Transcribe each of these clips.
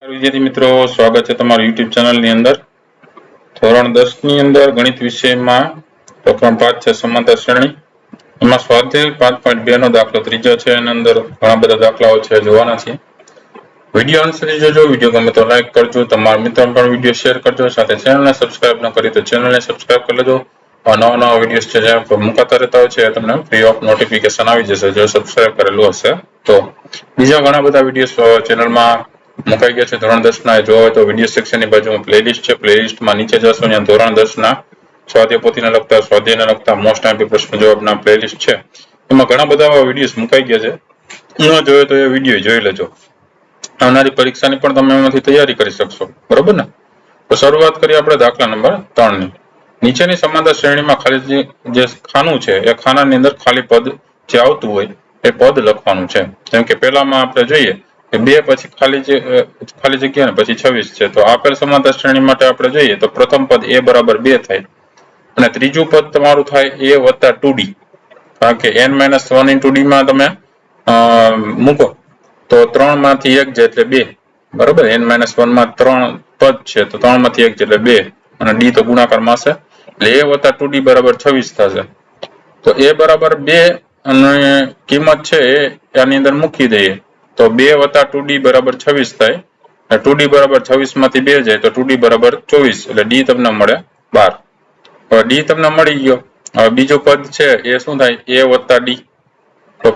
વિદ્યાર્થી મિત્રો, સ્વાગત છે તમારું YouTube ચેનલની અંદર. ધોરણ 10 ની અંદર ગણિત વિષયમાં પ્રકરણ 5 છે સમાંતર શ્રેણી. એમાં સ્વાધ્યાય 5.2 નો દાખલો ત્રીજો છે. એની અંદર ઘણા બધા દાખલાઓ છે જોવાના છે. વિડીયો અંત સુધી જોજો. વિડીયો ગમે તો લાઈક કરજો, તમારા મિત્રોને પણ વિડીયો શેર કરજો, સાથે ચેનલને સબસ્ક્રાઇબ ન કરી તો ચેનલને સબસ્ક્રાઇબ કરી લેજો. નવા વિડીયોઝ છે જે મુકાતા રહેતા હોય છે તમને ફ્રી ઓફ નોટિફિકેશન આવી જશે જો સબસ્ક્રાઇબ કરેલું હશે તો. બીજા ઘણા બધા વિડીયોઝ ચેનલમાં મુકાઈ ગયા છે ધોરણ 10 ના. જોવા હોય તો વિડીયો સેક્શનની બાજુમાં પ્લેલિસ્ટ છે. પ્લેલિસ્ટમાં નીચે જશો ત્યાં ધોરણ 10 ના સ્વાધ્યાય પોથીને લગતા, સ્વાધ્યાયને લગતા મોસ્ટ આઈએમપી પ્રશ્ન જવાબના પ્લેલિસ્ટ છે. એમાં ઘણા બધા વિડીયોઝ મુકાઈ ગયા છે. ન જોયો તો એ વિડીયો જોઈ લેજો. આવનારી પરીક્ષાની પણ તમે એમાંથી તૈયારી કરી શકશો. બરોબર ને? તો શરૂઆત કરીએ આપણે દાખલા નંબર 3 ની. નીચેની સમાંતર શ્રેણીમાં ખાલી જે ખાનું છે એ ખાનાની અંદર ખાલી પદ જે આવતું હોય એ પદ લખવાનું છે. જેમ કે પહેલામાં આપણે જોઈએ કે 2 પછી ખાલી જગ્યા ને પછી 26 છે. તો આપેલ સમાંતર શ્રેણી માટે આપણે જોઈએ તો પ્રથમ પદ a બરાબર 2 થાય અને ત્રીજું પદ તમારું થાય a વત્તા 2d. કારણ કે n-1 into d માં તમે મૂકો તો 3 માંથી 1 જાય એટલે 2. બરોબર? n-1 માં 3 પદ છે તો 3 માંથી 1 એટલે 2 અને d તો ગુણાકારમાં હશે એટલે a વત્તા 2d બરાબર 26 થશે. તો a બરાબર 2 અને કિંમત છે એ આની અંદર મૂકી દઈએ તો 2 વત્તા 2d બરાબર 26 થાય. 2d બરાબર 26 માંથી 2 જાય તો 2d બરાબર 24 એટલે d તમને મળે 12. હવે d તમને મળી ગયો. હવે બીજું પદ છે એ શું થાય? a વત્તા d. તો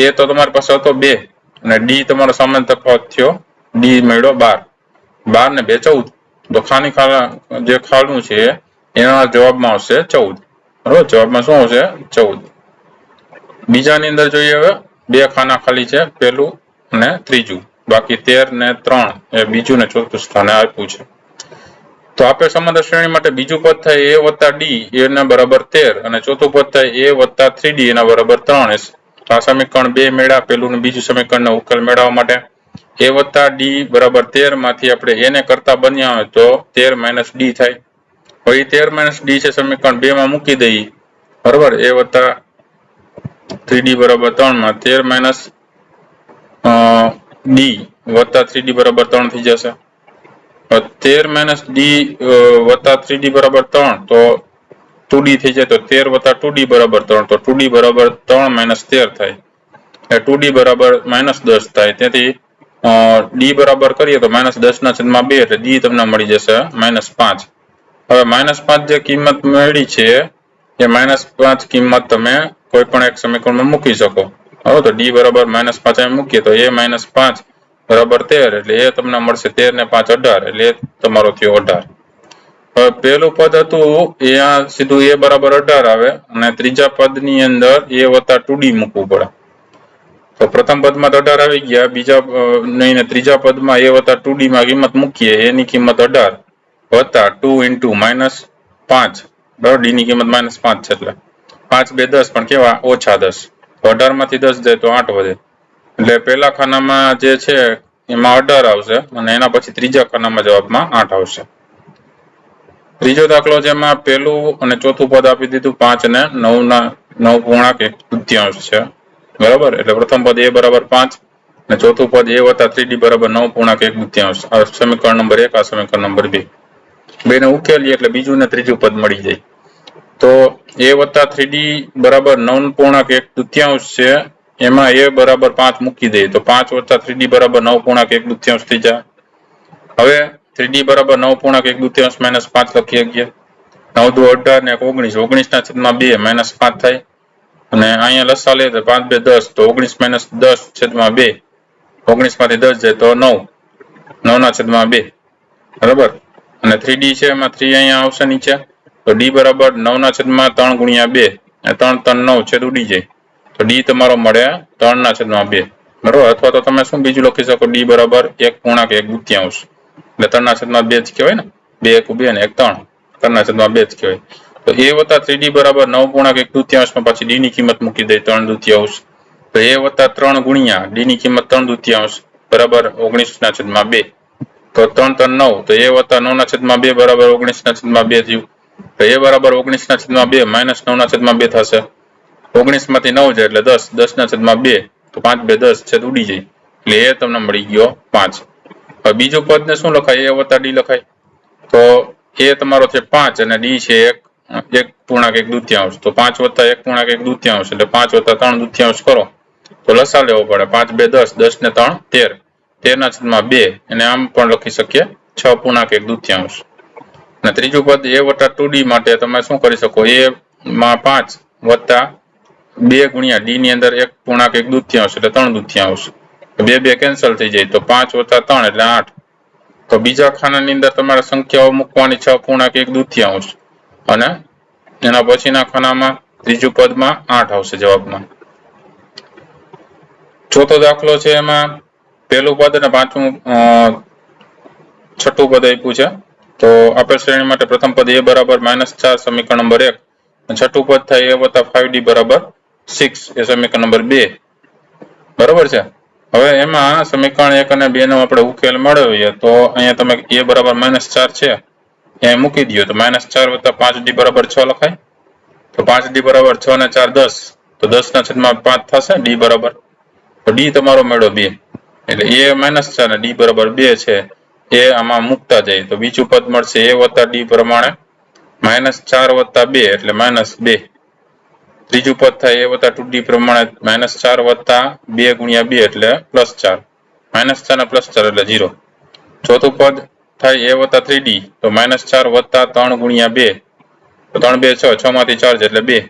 a તો તમારી પાસે હતો 2 અને d તમારો સામાન્ય તફાવત થયો d મળ્યો 12. 12 ને 2 14. તો જે ખાનું છે એના જવાબમાં આવશે 14. બરોબર? જવાબમાં શું આવશે? 14. બીજાની અંદર જોઈએ હવે 2 ખાના ખાલી છે, પહેલું અને ત્રીજું. બાકી 13 ને 3 એ બીજું ને ચોથું સ્થાને આપ્યું છે. તો આપેલ સમાંતર શ્રેણી માટે બીજું પદ થાય a વત્તા d એના બરાબર 13 અને ચોથું પદ થાય a વત્તા 3d એના બરાબર 3. આ સમીકરણ 2 મેળવ્યા. પહેલું ને બીજું સમીકરણનો ઉકેલ મેળવવા માટે a વત્તા d બરાબર 13 માંથી આપણે a ને કરતા બન્યા હોય તો 13 - d થાય. હવે 13 - d છે સમીકરણ 2 માં મૂકી દઈએ. બરોબર? a વત્તા 3d બરાબર 3 માં 13 - d વત્તા 3d બરાબર 3 થઈ જશે. 13 - d વત્તા 3d બરાબર 3 તો 2d થઈ જાય તો 13 વત્તા 2d બરાબર 3 તો 2d બરાબર 3 - 13 થાય. 2d બરાબર -10 થાય. તેથી d બરાબર કરીએ તો -10/2 એટલે d તમને મળી જશે -5. હવે -5 જે કિંમત મળી છે એ -5 કિંમત તમે કોઈ પણ એક સમીકરણમાં મૂકી શકો. હવે તો d બરાબર -5 અહીં મૂકીએ તો a -5 બરાબર 13 એટલે એ તમને મળશે 13 ને 5 18 એટલે એ તમારો થયો 18. હવે પહેલું પદ હતું એ આ સીધું a બરાબર 18 આવે અને ત્રીજા પદની અંદર a વત્તા 2d મૂકવું પડે. તો પ્રથમ પદમાં 18 આવી ગયા, બીજા નહીં ત્રીજા પદમાં a વત્તા 2d માં કિંમત મૂકીએ. a ની કિંમત 18 વત્તા 2 into -5. બરાબર? d ની કિંમત -5 છે એટલે 5 2 10 પણ કેવા ઓછા 10. 18 માંથી 10 જાય તો 8 વધે એટલે પહેલા ખાનામાં જે છે એમાં 18 આવશે અને એના પછી ત્રીજા ખાનામાં જવાબમાં 8 આવશે. ત્રીજો દાખલો જેમાં પહેલું અને ચોથું પદ આપી દીધું 5 અને 9.1 છે. બરાબર? એટલે પ્રથમ પદ a બરાબર 5 અને ચોથું પદ a વત્તા 3d બરાબર 9.1. આ સમીકરણ નંબર 1, આ સમીકરણ નંબર 2. બેને ઉકેલીએ એટલે બીજું ને ત્રીજું પદ મળી જાય. તો a વત્તા 3d બરાબર 9.1 છે. એમાં a બરાબર 5 મૂકી દઈએ તો 5 વત્તા 3d બરાબર 9.1 થઈ જાય. હવે 3d બરાબર 9.1 - 5 લખી શકીએ. 9 દુ 18 ને 19, 19/2 -5 થાય અને અહીંયા લસા લે તો 5 2 10 તો 19 - 10/2. 19 માંથી 10 જાય તો 9, 9/2. બરાબર? અને 3d છે એમાં 3 અહીંયા આવશે નીચે તો d બરાબર 9/3 ગુણ્યા 2 અને 3 3 9 છેદ ઉડી જાય તો d તમારો મળે 3/2. બરાબર? અથવા તો તમે શું બીજું લખી શકો? d બરાબર 1.1 એટલે 3/2 જ કહેવાય ને. 2 1 2 ને 1 3 3/2 જ કહેવાય. તો a વત્તા 3d બરાબર 9.1 માં પછી d ની કિંમત મૂકી દઈએ 3/2. તો a વત્તા 3 ગુણ્યા d ની કિંમત 3/2 બરાબર 19/2. તો 3 3 9 તો a વત્તા 9/2 બરાબર 19/2 થયું. તો a બરાબર 19/2 -9/2 થશે. 19 માંથી 9 જાય એટલે 10, 10/2 તો 5 2 10 છેદ ઉડી જાય એટલે એ તમને મળી ગયો 5. હવે બીજું પદને શું લખાય? a વત્તા d લખાય. તો a તમારો છે 5 અને d છે 1 પૂર્ણાંક 1 દૂત્યાંશ. તો 5 વત્તા 1 પૂર્ણાંક 1 દૂત્યાંશ એટલે 5 વત્તા 3 દૂત્યાંશ કરો તો લસા લેવો પડે. 5 2 10, 10 ને 3 13, 13 ના છેદમાં 2 અને આમ પણ લખી શકીએ 6 પૂર્ણાંક 1 દૂત્યાંશ. અને ત્રીજું પદ a વત્તા 2d માટે તમે શું કરી શકો? a માં 5 વત્તા 2 ગુણ્યા d ની અંદર 1 પૂર્ણાંક 1 દૂત્યાંશ એટલે 3 દૂત્યાંશ. 2 2 કેન્સલ થઈ જાય તો 5 વત્તા 3 એટલે 8. તો બીજા ખાનાની અંદર તમારે સંખ્યાઓ મૂકવાની 6 પૂર્ણાંક 1 દૂત્યાંશ અને એના પછીના ખાનામાં ત્રીજું પદમાં 8 આવશે જવાબમાં. ચોથો દાખલો છે એમાં પહેલું પદ અને છઠ્ઠું પદ આપ્યું છે. તો આપેલ શ્રેણી માટે પ્રથમ પદ a બરાબર -4 સમીકરણ નંબર 1 અને છઠ્ઠું પદ થાય a વત્તા 5d બરાબર 6 એ સમીકરણ નંબર 2. બરાબર છે. હવે એમાં સમીકરણ 1 અને 2 નો આપણે ઉકેલ મેળવીએ તો અહીંયા તમે a બરાબર -4 છે એ મૂકી દો તો -4 વત્તા 5d બરાબર 6 લખાય. તો 5d બરાબર 6 ને 4 10, તો 10 ના છેદમાં 5 થશે. d બરાબર, તો d તમારો મેળો 2 એટલે a -4 અને d બરાબર 2 છે એ આમાં મૂકતા જાય તો બીજું પદ મળશે a વત્તા d પ્રમાણે -4 વત્તા 2 એટલે -2. ત્રીજું પદ થાય a વત્તા 2d પ્રમાણે -4 વત્તા 2 ગુણ્યા 2 એટલે +4, -4 ને +4 એટલે 0. ચોથું પદ થાય a વત્તા 3d તો -4 વત્તા 3 ગુણ્યા 2 તો 3 2 6, 6 માંથી 4 એટલે 2.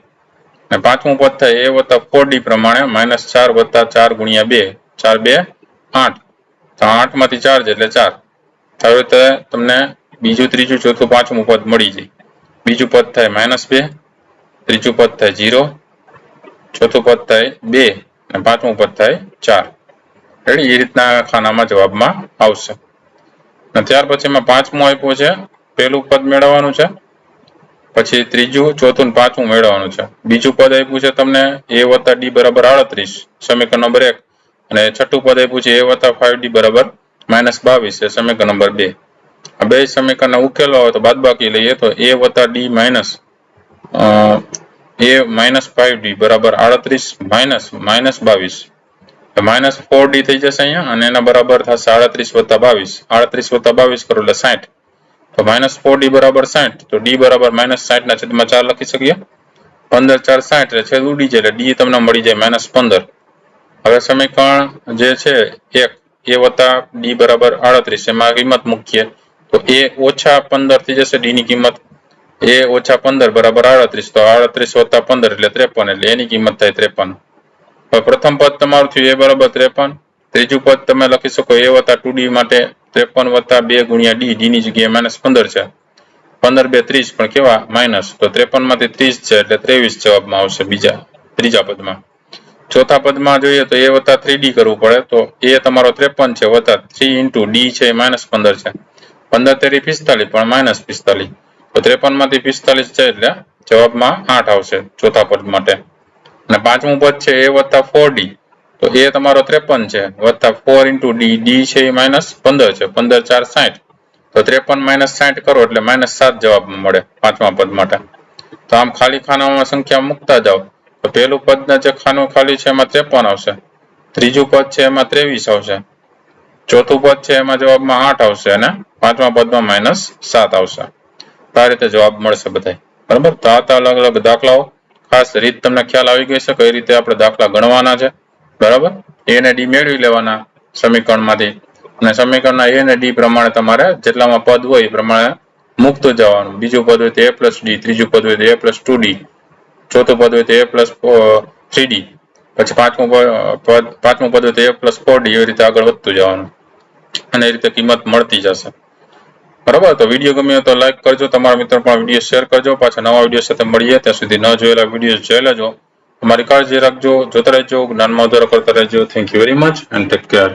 અને પાંચમું પદ થાય a વત્તા 4d પ્રમાણે -4 વત્તા 4 ગુણ્યા 2, 4 2 8, તો 8 માંથી 4 એટલે 4. હવે તમને બીજું, ત્રીજું, ચોથું, પાંચમું પદ મળી જાય. બીજું પદ થાય -2, ત્રીજું પદ થાય 0, ચોથું પદ થાય 2 અને પાંચમું પદ થાય 4. રેડી? એ રીતના ખાનામાં જવાબમાં આવશે. અને ત્યાર પછી એમાં પાંચમું આપ્યું છે, પહેલું પદ મેળવવાનું છે, પછી ત્રીજું, ચોથું ને પાંચમું મેળવવાનું છે. બીજું પદ આપ્યું છે તમને a વત્તા d બરાબર 38 સમીકરણ નંબર 1 અને છઠ્ઠું પદ આપ્યું છે a વત્તા 5d બરાબર -22 એ સમીકરણ નંબર 2. આ બે સમીકરણના ઉકેલો હોય તો બાદબાકી લઈએ તો a વત્તા d a 5d બરાબર 38 -22 -4d થઈ જશે અહીંયા અને એના બરાબર થશે 38 વત્તા 22. 38 વત્તા 22 કરો એટલે 60. તો -4d બરાબર 60, તો d બરાબર -60 ના છેદમાં 4 લખી શકીએ. 15 4 60 એટલે છેદ ઉડી જાય એટલે d તમને મળી જાય -15. હવે સમીકરણ જે છે 1 a વત્તા d બરાબર 38 એમાં કિંમત મૂકીએ તો a ઓછા 15 થઈ જશે. d ની કિંમત a ઓછા 15 બરાબર 38, તો 38 વત્તા 15 એટલે 53 એટલે એની કિંમત થાય 53. હવે પ્રથમ પદ તમારું થયું a બરાબર 53. ત્રીજું પદ તમે લખી શકો a વત્તા 2d માટે 53 વત્તા 2 ગુણ્યા d ની જગ્યાએ -15 છે. 15 2 30 પણ કેવા માઇનસ, તો 53 માંથી 30 છે એટલે 23 જવાબમાં આવશે ત્રીજા પદમાં. ચોથા પદમાં જોઈએ તો a વત્તા 3d કરવું પડે તો a તમારો 53 છે વત્તા 3 into d છે -15 છે. 15 તેરી 45 પણ -45, તો 53 માંથી 45 છે એટલે જવાબમાં 8 આવશે ચોથા પદ માટે. અને પાંચમું પદ છે a વત્તા 4d તો a તમારો 53 છે વત્તા 4 into d, d છે એ -15 છે. 15 4 60, તો 53 -60 કરો એટલે -7 જવાબમાં મળે પાંચમા પદ માટે. તો આમ ખાલી ખાનામાં સંખ્યા મૂકતા જાઓ તો પહેલું પદના જે ખાનું ખાલી છે એમાં 53 આવશે, ત્રીજું પદ છે એમાં 23 આવશે, ચોથું પદ છે એમાં જવાબમાં 8 આવશે અને પાંચમા પદમાં -7 આવશે. તો આ રીતે જવાબ મળશે બધા. બરાબર? તો આ અલગ અલગ દાખલાઓ, ખાસ રીત તમને ખ્યાલ આવી ગઈ છે કઈ રીતે આપણે દાખલા ગણવાના છે. બરાબર? a અને d મેળવી લેવાના સમીકરણમાંથી અને સમીકરણના a અને d પ્રમાણે તમારે જેટલામાં પદ હોય એ પ્રમાણે મૂકતું જવાનું. બીજું પદ હોય તો a + d, ત્રીજું પદ હોય તો a + 2d, ચોથું પદ હોય તો a + 3d, પછી પાંચમું પદ હોય તો a + 4d, એવી રીતે આગળ વધતું જવાનું અને એ રીતે કિંમત મળતી જશે. બરાબર? તો વિડીયો ગમ્યો તો લાઈક કરજો, તમારા મિત્રો પણ વિડીયો શેર કરજો. પાછા નવા વિડીયો સાથે મળીએ, ત્યાં સુધી ન જોયેલા વિડીયો જોઈ લેજો. તમારી કાળજી રાખજો, જોતા રહેજો, જ્ઞાનમાં વધારો કરતા રહેજો. Thank you very much and take care.